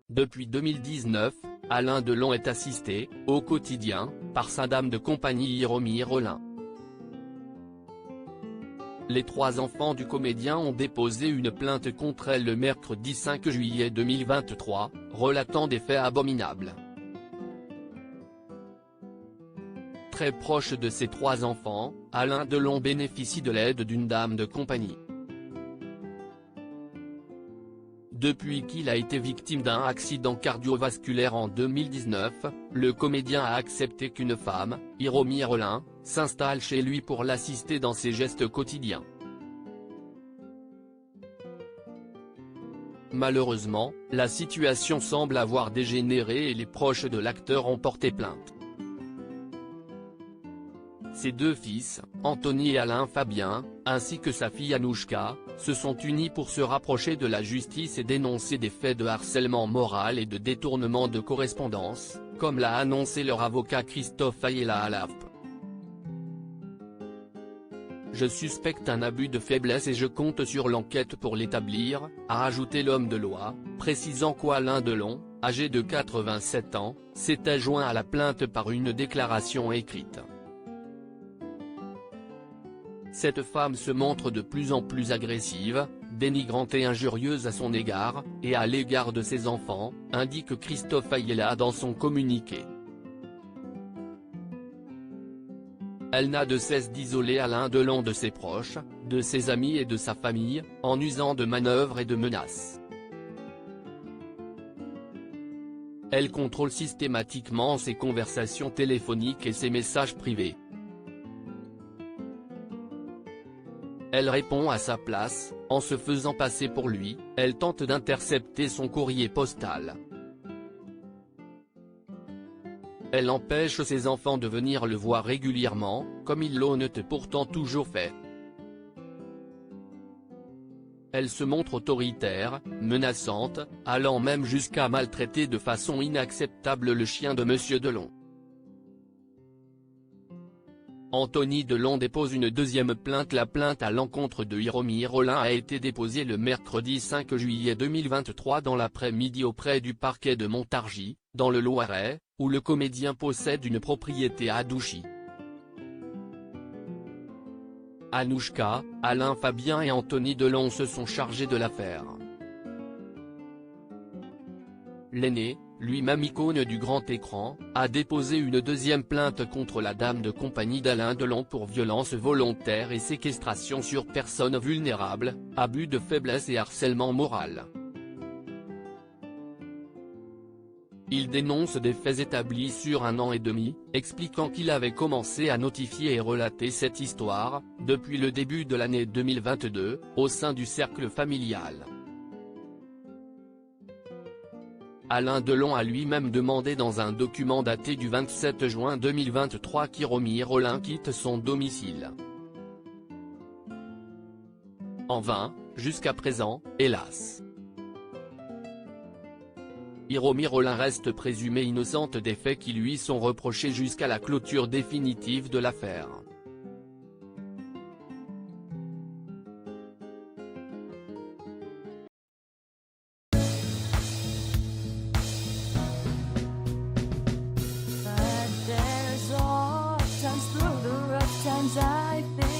Depuis 2019, Alain Delon est assisté, au quotidien, par sa dame de compagnie Hiromi Rollin. Les 3 enfants du comédien ont déposé une plainte contre elle le mercredi 5 juillet 2023, relatant des faits abominables. Très proche de ses 3 enfants, Alain Delon bénéficie de l'aide d'une dame de compagnie. Depuis qu'il a été victime d'un accident cardiovasculaire en 2019, le comédien a accepté qu'une femme, Hiromi Rollin, s'installe chez lui pour l'assister dans ses gestes quotidiens. Malheureusement, la situation semble avoir dégénéré et les proches de l'acteur ont porté plainte. Ses 2 fils, Anthony et Alain Fabien, ainsi que sa fille Anouchka, se sont unis pour se rapprocher de la justice et dénoncer des faits de harcèlement moral et de détournement de correspondance, comme l'a annoncé leur avocat Christophe Ayala à l'AFP. Je suspecte un abus de faiblesse et je compte sur l'enquête pour l'établir, a ajouté l'homme de loi, précisant qu'Alain Delon, âgé de 87 ans, s'était joint à la plainte par une déclaration écrite. Cette femme se montre de plus en plus agressive, dénigrante et injurieuse à son égard, et à l'égard de ses enfants, indique Christophe Ayala dans son communiqué. Elle n'a de cesse d'isoler Alain Delon de ses proches, de ses amis et de sa famille, en usant de manœuvres et de menaces. Elle contrôle systématiquement ses conversations téléphoniques et ses messages privés. Elle répond à sa place, en se faisant passer pour lui, elle tente d'intercepter son courrier postal. Elle empêche ses enfants de venir le voir régulièrement, comme ils l'ont pourtant toujours fait. Elle se montre autoritaire, menaçante, allant même jusqu'à maltraiter de façon inacceptable le chien de Monsieur Delon. Anthony Delon dépose une 2e plainte. La plainte à l'encontre de Hiromi Rollin a été déposée le mercredi 5 juillet 2023 dans l'après-midi auprès du parquet de Montargis, dans le Loiret, où le comédien possède une propriété à Douchy. Anouchka, Alain Fabien et Anthony Delon se sont chargés de l'affaire. L'aîné, lui-même icône du grand écran, a déposé une 2e plainte contre la dame de compagnie d'Alain Delon pour violence volontaire et séquestration sur personne vulnérable, abus de faiblesse et harcèlement moral. Il dénonce des faits établis sur 1 an et demi, expliquant qu'il avait commencé à notifier et relater cette histoire, depuis le début de l'année 2022, au sein du cercle familial. Alain Delon a lui-même demandé dans un document daté du 27 juin 2023 qu'Hiromi Rollin quitte son domicile. En vain, jusqu'à présent, hélas. Hiromi Rollin reste présumée innocente des faits qui lui sont reprochés jusqu'à la clôture définitive de l'affaire. But there's all times through the rough times I think